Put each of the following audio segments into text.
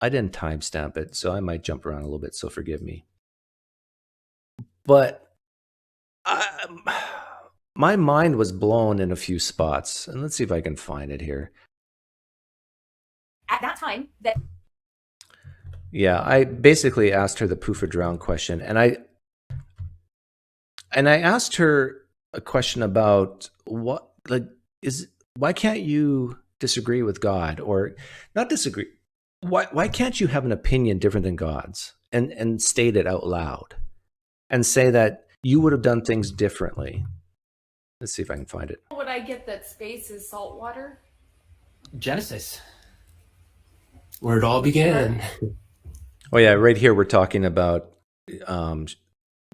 I didn't timestamp it, so I might jump around a little bit, so forgive me. But my mind was blown in a few spots, and let's see if I can find it here. At that time, that Yeah, I basically asked her the poof or drown question, and I asked her a question about what, like, is why can't you disagree with God, or not disagree? Why can't you have an opinion different than God's and state it out loud and say that you would have done things differently? Let's see if I can find it. would I get that space is salt water? Genesis, where it all began. Oh yeah, right here we're talking about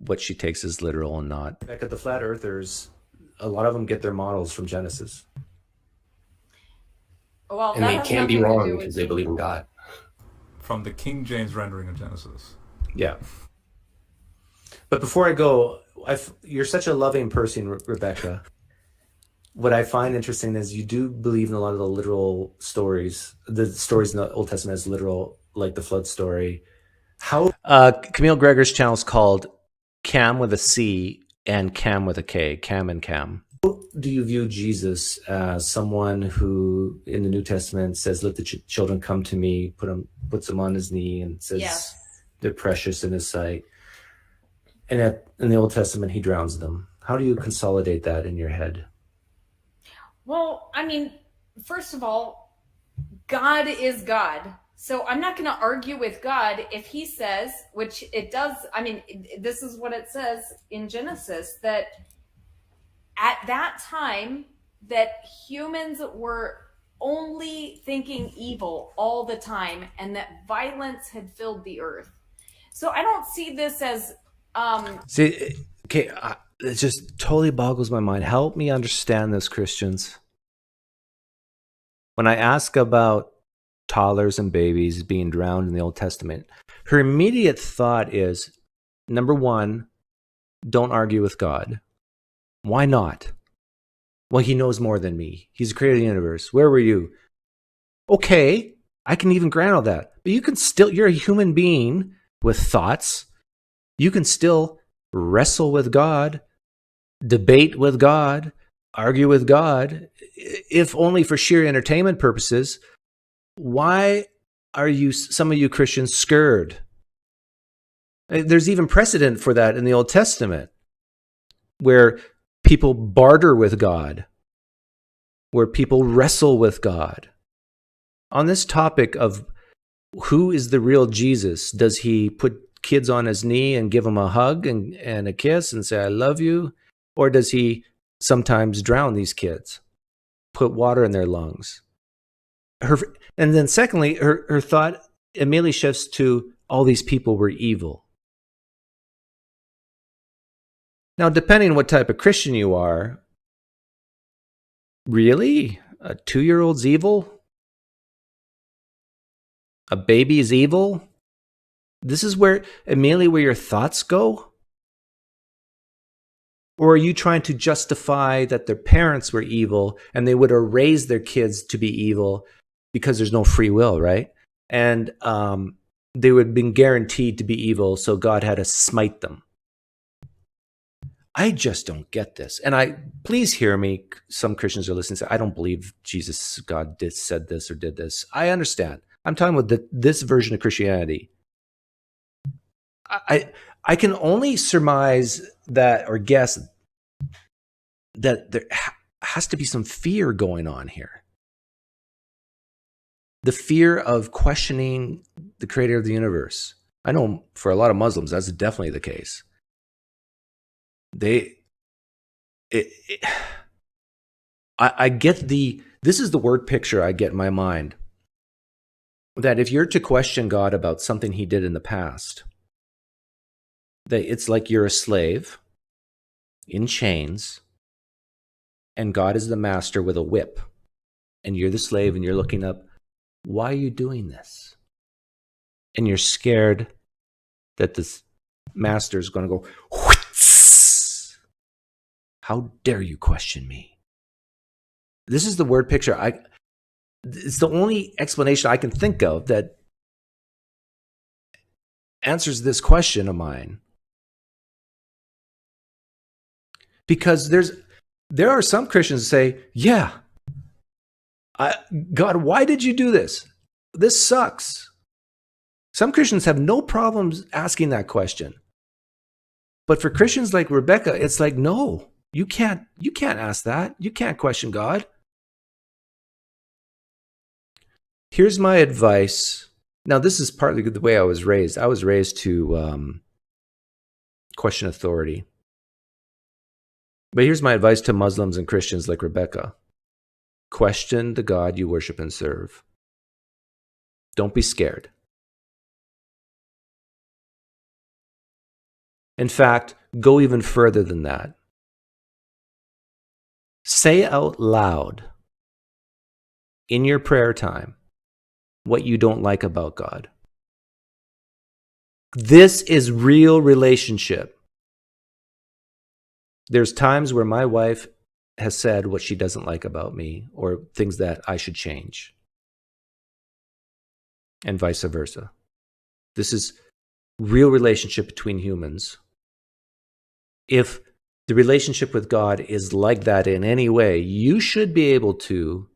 what she takes as literal and not. Back at the flat earthers, a lot of them get their models from Genesis. Well, And they can be wrong because they believe in God. From the King James rendering of Genesis. Yeah. But before I go, you're such a loving person, Rebecca. What I find interesting is you do believe in a lot of the literal stories. The stories in the Old Testament as literal, like the flood story. How Camille Gregor's channel is called Cam with a C and Cam with a K, Cam and Cam. How do you view Jesus as someone who in the New Testament says, let the children come to me, puts them on his knee and says Yes. they're precious in his sight? And in the Old Testament, he drowns them. How do you consolidate that in your head? Well, I mean, first of all, God is God. So I'm not going to argue with God if he says, which it does, I mean, this is what it says in Genesis, that at that time that humans were only thinking evil all the time and that violence had filled the earth. So I don't see this as See, okay, it just totally boggles my mind. Help me understand this, Christians. When I ask about toddlers and babies being drowned in the Old Testament, her immediate thought is, number one, don't argue with God. Why not? Well, he knows more than me. He's the creator of the universe. Where were you? Okay, I can even grant all that. But you can still, you're a human being with thoughts. You can still wrestle with God, debate with God, argue with God, if only for sheer entertainment purposes. Why are some of you Christians scared? There's even precedent for that in the Old Testament, where people barter with God, where people wrestle with God. On this topic of who is the real Jesus, does he put kids on his knee and give them a hug and a kiss and say, I love you? Or does he sometimes drown these kids, put water in their lungs? And then secondly, her thought immediately shifts to all these people were evil. Now, depending on what type of Christian you are, really? A 2-year-old's evil? A baby is evil? This is immediately where your thoughts go? Or are you trying to justify that their parents were evil and they would have raised their kids to be evil because there's no free will, right? And they would have been guaranteed to be evil, so God had to smite them. I just don't get this. And please hear me. Some Christians are listening and say, I don't believe Jesus, God said this or did this. I understand. I'm talking about this version of Christianity. I can only surmise that or guess that there has to be some fear going on here. The fear of questioning the creator of the universe. I know for a lot of Muslims, that's definitely the case. I get this is the word picture I get in my mind. That if you're to question God about something he did in the past, that it's like you're a slave in chains and God is the master with a whip and you're the slave and you're looking up, why are you doing this? And you're scared that this master is going to go, whoots! How dare you question me? This is the word picture. It's the only explanation I can think of that answers this question of mine. Because there are some Christians who say, yeah, God, why did you do this? This sucks. Some Christians have no problems asking that question. But for Christians like Rebecca, it's like, no, you can't ask that. You can't question God. Here's my advice. Now, this is partly the way I was raised. I was raised to question authority. But here's my advice to Muslims and Christians like Rebecca. Question the God you worship and serve. Don't be scared. In fact, go even further than that. Say out loud in your prayer time what you don't like about God. This is real relationship. There's times where my wife has said what she doesn't like about me or things that I should change. And vice versa. This is real relationship between humans. If the relationship with God is like that in any way, you should be able to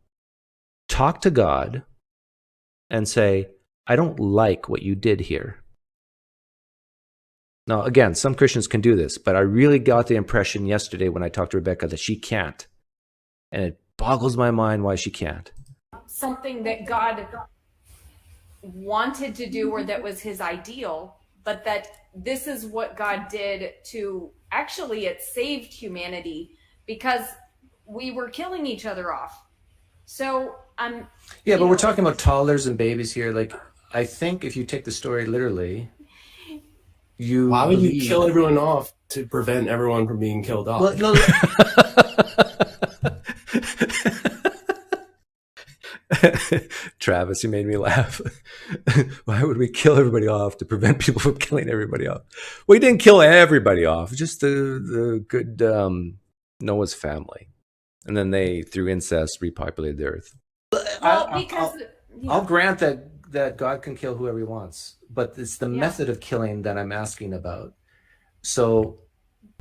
talk to God and say, I don't like what you did here. Now, again, some Christians can do this, but I really got the impression yesterday when I talked to Rebecca that she can't. And it boggles my mind why she can't. Something that God wanted to do or that was his ideal, but that this is what God did to, actually it saved humanity because we were killing each other off. So yeah, but we're talking about toddlers and babies here. Like, I think if you take the story literally, why would you kill everyone off to prevent everyone from being killed off? Well, no. Travis, you made me laugh. Why would we kill everybody off to prevent people from killing everybody off? We didn't kill everybody off, just the good Noah's family. And then they, through incest, repopulated the earth. I'll grant that God can kill whoever he wants, but it's the method of killing that I'm asking about. So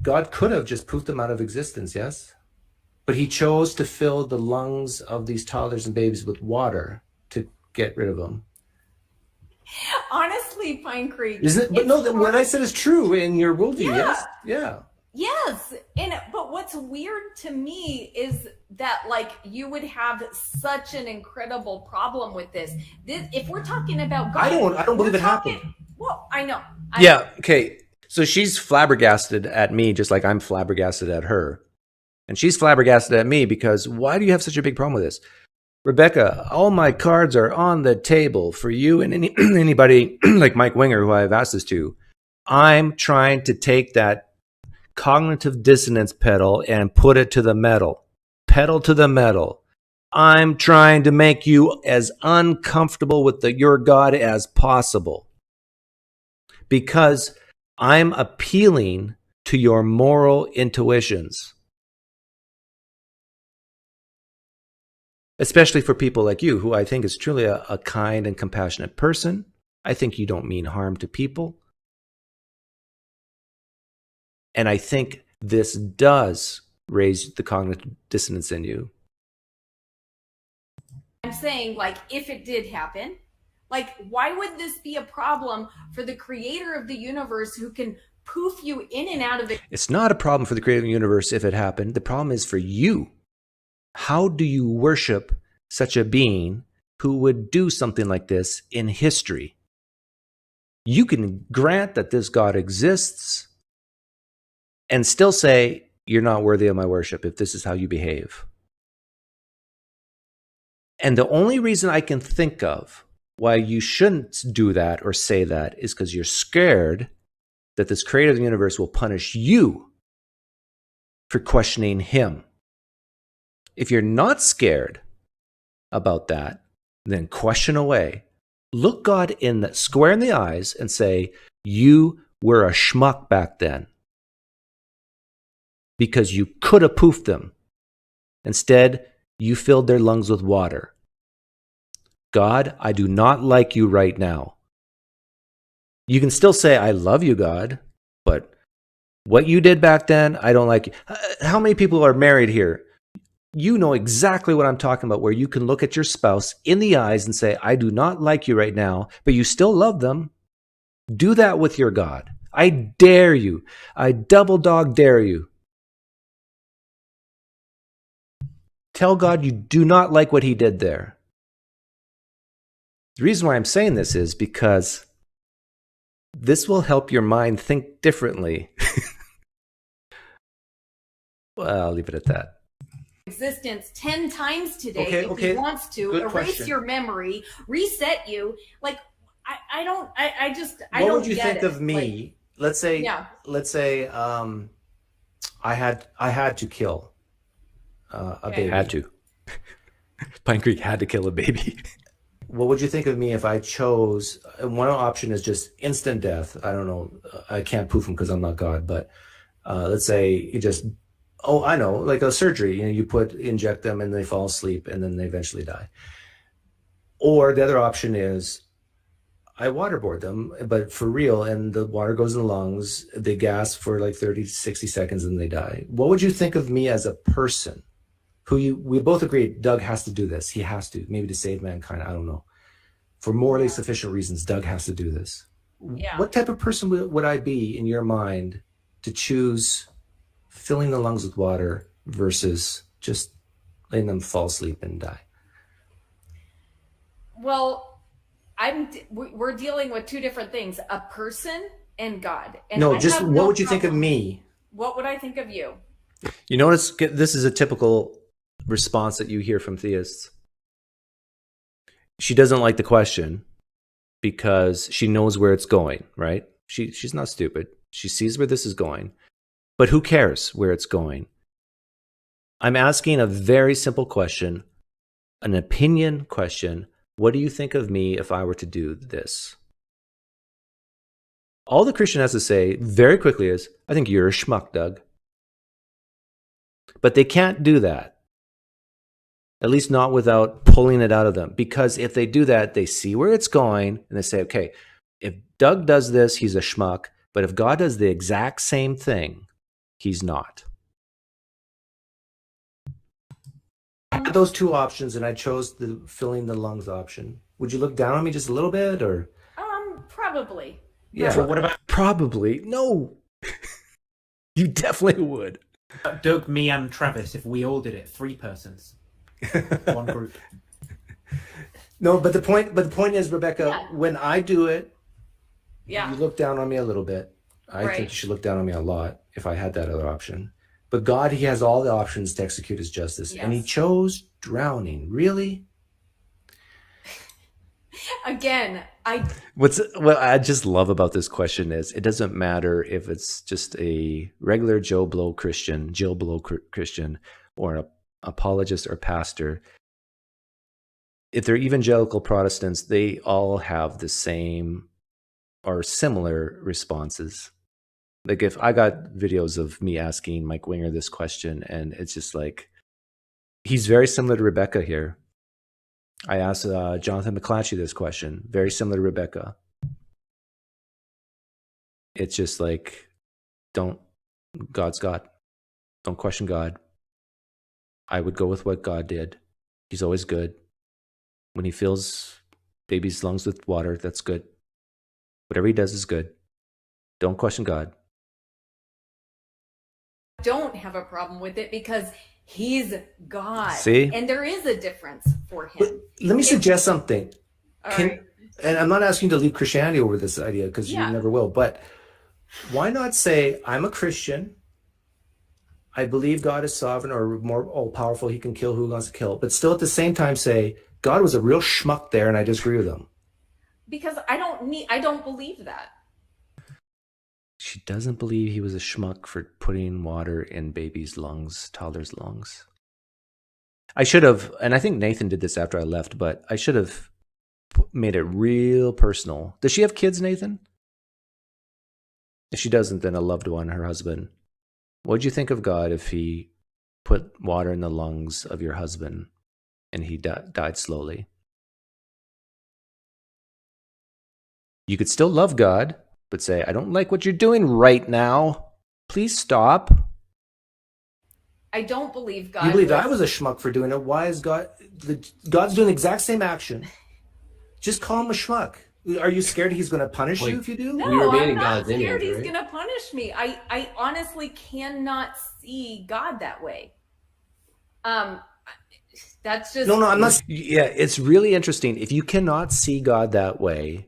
God could have just poofed them out of existence, yes? But he chose to fill the lungs of these toddlers and babies with water to get rid of them. Honestly, Pine Creek. Isn't it? But no, what I said is true in your worldview, yes? Yeah. Yes. But what's weird to me is that, like, you would have such an incredible problem with this. If we're talking about God, I don't believe it happened. Well, I know. Okay. So she's flabbergasted at me just like I'm flabbergasted at her. And she's flabbergasted at me because why do you have such a big problem with this? Rebecca, all my cards are on the table for you and anybody like Mike Winger, who I've asked this to. I'm trying to take that cognitive dissonance pedal and put it to the metal. Pedal to the metal. I'm trying to make you as uncomfortable with your God as possible. Because I'm appealing to your moral intuitions. Especially for people like you, who I think is truly a kind and compassionate person. I think you don't mean harm to people. And I think this does raise the cognitive dissonance in you. I'm saying, like, if it did happen, like, why would this be a problem for the creator of the universe who can poof you in and out of it? It's not a problem for the creator of the universe if it happened. The problem is for you. How do you worship such a being who would do something like this in history? You can grant that this God exists and still say, you're not worthy of my worship if this is how you behave. And the only reason I can think of why you shouldn't do that or say that is because you're scared that this creator of the universe will punish you for questioning him. If you're not scared about that, then question away. Look God square in the eyes and say, you were a schmuck back then. Because you could have poofed them. Instead, you filled their lungs with water. God, I do not like you right now. You can still say, I love you, God, but what you did back then, I don't like. How many people are married here? You know exactly what I'm talking about, where you can look at your spouse in the eyes and say, I do not like you right now, but you still love them. Do that with your God. I dare you. I double dog dare you. Tell God you do not like what he did there. The reason why I'm saying this is because this will help your mind think differently. Well, I'll leave it at that. Existence 10 times today if Okay. he wants to Good erase question. your memory, reset you. Like, I don't What would you get think it. of me? Let's say I had to kill a baby. Had to. Pine Creek had to kill a baby. What would you think of me if I chose, one option is just instant death. I don't know. I can't proof him because I'm not God, but let's say you just, I know, like a surgery, you inject them and they fall asleep and then they eventually die. Or the other option is I waterboard them, but for real, and the water goes in the lungs, they gasp for like 30 to 60 seconds and they die. What would you think of me as a person? We both agree Doug has to do this. He has to, maybe to save mankind. I don't know. For morally sufficient reasons, Doug has to do this. Yeah. What type of person would I be in your mind to choose filling the lungs with water versus just letting them fall asleep and die? Well, we're dealing with two different things: a person and God. And No, just what would you think of me? What would I think of you? You notice this is a typical response that you hear from theists. She doesn't like the question because she knows where it's going, right? She's not stupid. She sees where this is going. But who cares where it's going? I'm asking a very simple question, an opinion question. What do you think of me if I were to do this? All the Christian has to say very quickly is, I think you're a schmuck, Doug. But they can't do that. At least not without pulling it out of them. Because if they do that, they see where it's going and they say, okay, if Doug does this, he's a schmuck. But if God does the exact same thing, he's not. I had those two options and I chose the filling the lungs option. Would you look down on me just a little bit, or? Probably. Yeah. So what about Probably. No. You definitely would. Doug, me, and Travis? If we all did it, 3 persons, one group. No, but the point is, Rebecca, when I do it, you look down on me a little bit. I think you should look down on me a lot if I had that other option. But God, he has all the options to execute his justice. Yes. And he chose drowning. Really? Again, what I just love about this question is it doesn't matter if it's just a regular Joe Blow Christian, or an apologist or pastor. If they're evangelical Protestants, they all have the same or similar responses. Like if I got videos of me asking Mike Winger this question, and it's just like, he's very similar to Rebecca here. I asked Jonathan McClatchy this question, very similar to Rebecca. It's just like, God's God. Don't question God. I would go with what God did. He's always good. When he fills baby's lungs with water, that's good. Whatever he does is good. Don't question God. Don't have a problem with it because he's God. See? And there is a difference for him. Let me suggest something. Right. And I'm not asking you to leave Christianity over this idea because you never will, but why not say, I'm a Christian. I believe God is sovereign or more all-powerful. He can kill who he wants to kill. But still at the same time say, God was a real schmuck there and I disagree with him. Because I don't believe that. She doesn't believe he was a schmuck for putting water in baby's lungs, toddler's lungs. I should have, and I think Nathan did this after I left, but I should have made it real personal. Does she have kids, Nathan? If she doesn't, then a loved one, her husband. What would you think of God if he put water in the lungs of your husband and he died slowly? You could still love God, but say, I don't like what you're doing right now. Please stop. I don't believe God. You believed I was a schmuck for doing it. Why is God? God's doing the exact same action. Just call him a schmuck. Are you scared he's going to punish you if you do? No, We were made I'm in not God's image, scared he's right? going to punish me. I honestly cannot see God that way. That's just No, I'm not. Yeah, it's really interesting. If you cannot see God that way,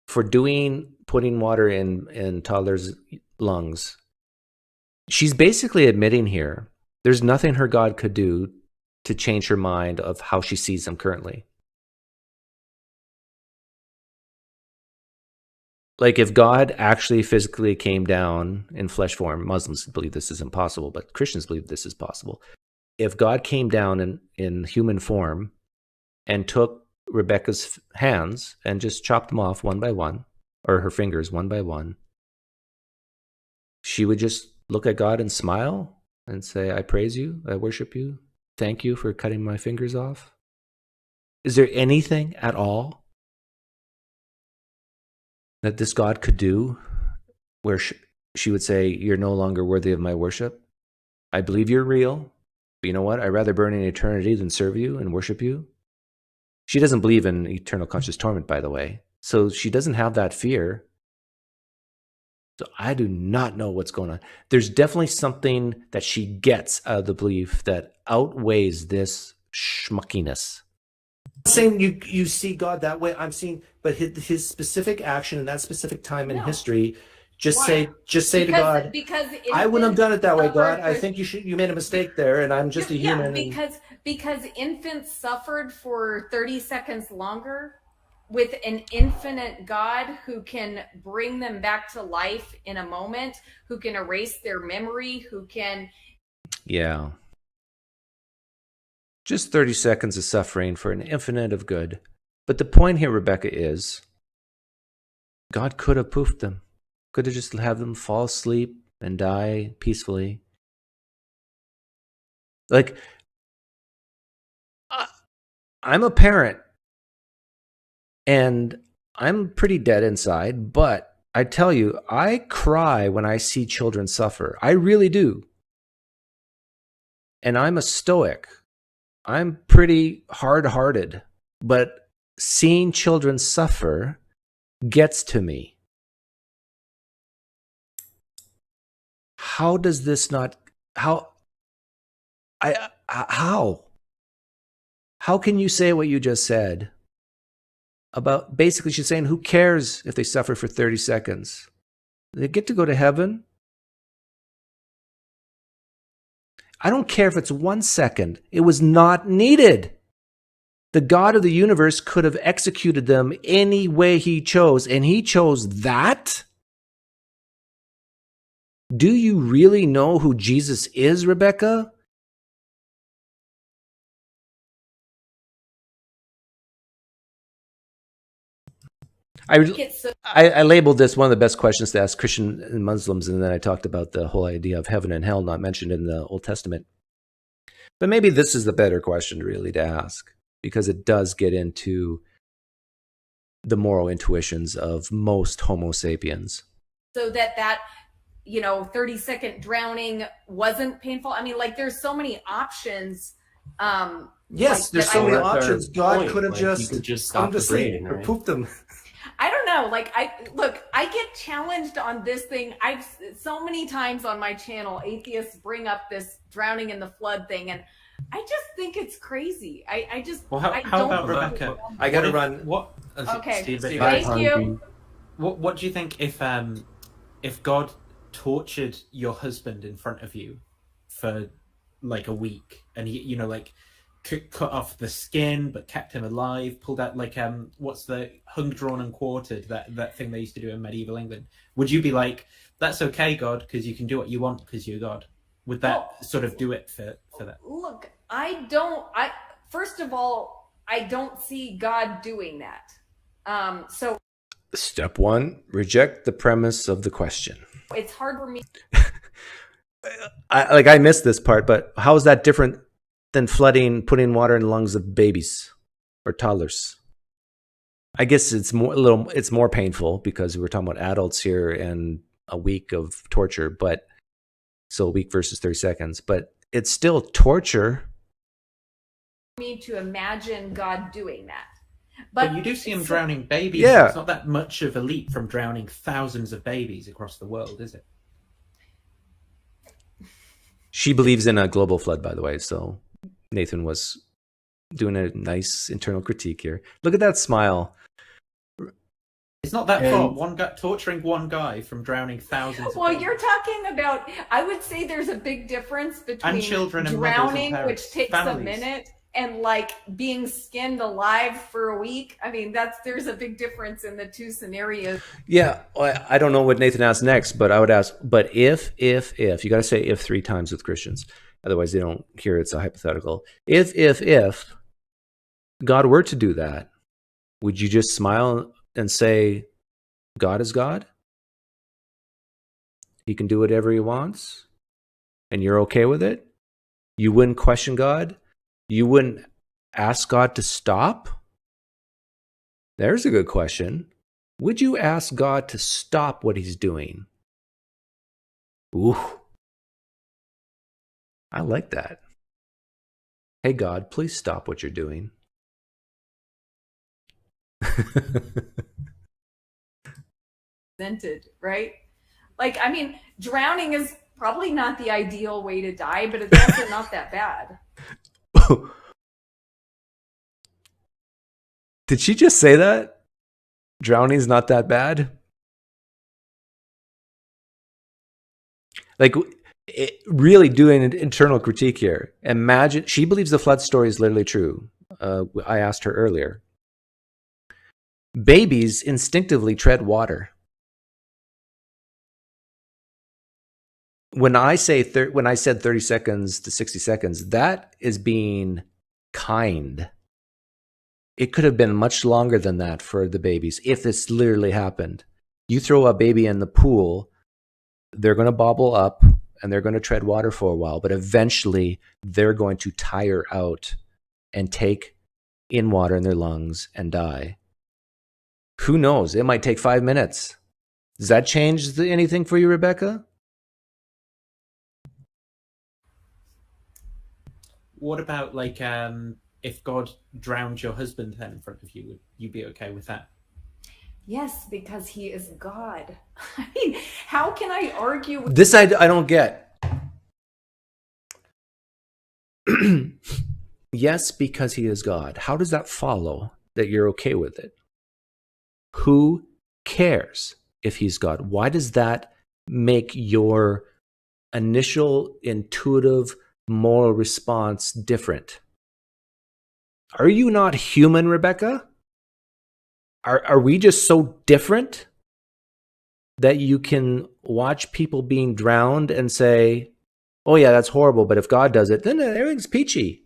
for putting water in toddlers' lungs, she's basically admitting here there's nothing her God could do to change her mind of how she sees him currently. Like if God actually physically came down in flesh form, Muslims believe this is impossible, but Christians believe this is possible. If God came down in human form and took Rebecca's hands and just chopped them off one by one, or her fingers one by one, she would just look at God and smile and say, I praise you, I worship you, thank you for cutting my fingers off. Is there anything at all that this God could do where she would say, you're no longer worthy of my worship? I believe you're real, but you know what? I'd rather burn in eternity than serve you and worship you. She doesn't believe in eternal conscious torment, by the way. So she doesn't have that fear. So I do not know what's going on. There's definitely something that she gets out of the belief that outweighs this schmuckiness. I'm saying you see God that way. I'm seeing, but his specific action in that specific time in history, just say to God, because I wouldn't have done it that way, God. suffered I think you made a mistake there, and I'm just a human. Because infants suffered for 30 seconds longer with an infinite God who can bring them back to life in a moment, who can erase their memory, who can... Yeah. Just 30 seconds of suffering for an infinite of good. But the point here, Rebecca, is God could have poofed them. Could have just had them fall asleep and die peacefully. Like, I'm a parent, and I'm pretty dead inside, but I tell you, I cry when I see children suffer. I really do. And I'm a stoic. I'm pretty hard-hearted, but seeing children suffer gets to me. How does this not... How can you say what you just said about... Basically, she's saying, who cares if they suffer for 30 seconds? They get to go to heaven. I don't care if it's 1 second. It was not needed. The God of the universe could have executed them any way he chose, and he chose that? Do you really know who Jesus is, Rebecca? I labeled this one of the best questions to ask Christian and Muslims, and then I talked about the whole idea of heaven and hell not mentioned in the Old Testament. But maybe this is the better question really to ask, because it does get into the moral intuitions of most Homo sapiens. So that 30-second drowning wasn't painful. I mean, like, there's so many options. Yes, there's so many options. God could have you could just stop the breathing, or poop them. I don't know. Like, I get challenged on this thing. I've so many times on my channel, atheists bring up this drowning in the flood thing, and I just think it's crazy. I just... Well, how about Rebecca? I gotta run. What? Okay. Steve, Thank you. What do you think if God tortured your husband in front of you for like a week, and he, cut off the skin but kept him alive, pulled out what's the hung, drawn and quartered, that thing they used to do in medieval England? Would you be like, that's okay, God, because you can do what you want because you're God? Would that sort of do it for that? Look, first of all, I don't see God doing that. So step one, reject the premise of the question. It's hard for me. I missed this part, but how is that different than putting water in the lungs of babies or toddlers? I guess it's more painful because we're talking about adults here and a week of torture, but so a week versus 30 seconds, but it's still torture. Me to imagine God doing that. But you do see him drowning babies. Yeah. It's not that much of a leap from drowning thousands of babies across the world, is it? She believes in a global flood, by the way, so Nathan was doing a nice internal critique here. Look at that smile. It's not that far. One guy torturing one guy from drowning thousands of Well, babies. you're talking about, I would say there's a big difference between And children and mothers drowning, and parents, which takes families. a minute, and like being skinned alive for a week. I mean, there's a big difference in the two scenarios. Yeah, I don't know what Nathan asked next, but I would ask, but if, you got to say if 3 times with Christians. Otherwise, they don't hear it's a hypothetical. If God were to do that, would you just smile and say, God is God? He can do whatever he wants? And you're okay with it? You wouldn't question God? You wouldn't ask God to stop? There's a good question. Would you ask God to stop what he's doing? Ooh. I like that. Hey, God, please stop what you're doing. Presented, right? Like, I mean, drowning is probably not the ideal way to die, but it's also not that bad. Did she just say that? Drowning's not that bad? Like, really doing an internal critique here. Imagine, she believes the flood story is literally true. I asked her earlier. Babies instinctively tread water. When I said 30 seconds to 60 seconds, that is being kind. It could have been much longer than that for the babies if this literally happened. You throw a baby in the pool, they're going to bobble up and they're going to tread water for a while, but eventually they're going to tire out and take in water in their lungs and die. Who knows? It might take 5 minutes. Does that change anything for you, Rebecca? What about, like, if God drowned your husband then in front of you, would you be okay with that? Yes, because he is God. I mean, how can I argue with This I don't get. Yes, because he is God. How does that follow that you're okay with it? Who cares if he's God? Why does that make your initial intuitive moral response different? Are you not human, Rebecca? Are we just so different that you can watch people being drowned and say, oh yeah, that's horrible, but if God does it, then everything's peachy?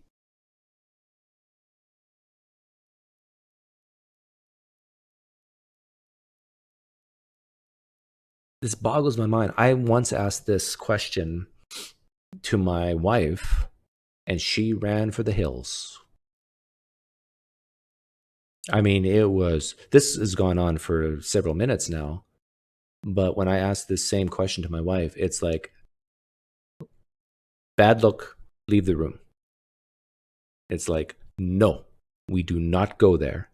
This boggles my mind. I once asked this question to my wife, and she ran for the hills. I mean, this has gone on for several minutes now, but when I asked this same question to my wife, it's like, bad look, leave the room. It's like, no, we do not go there.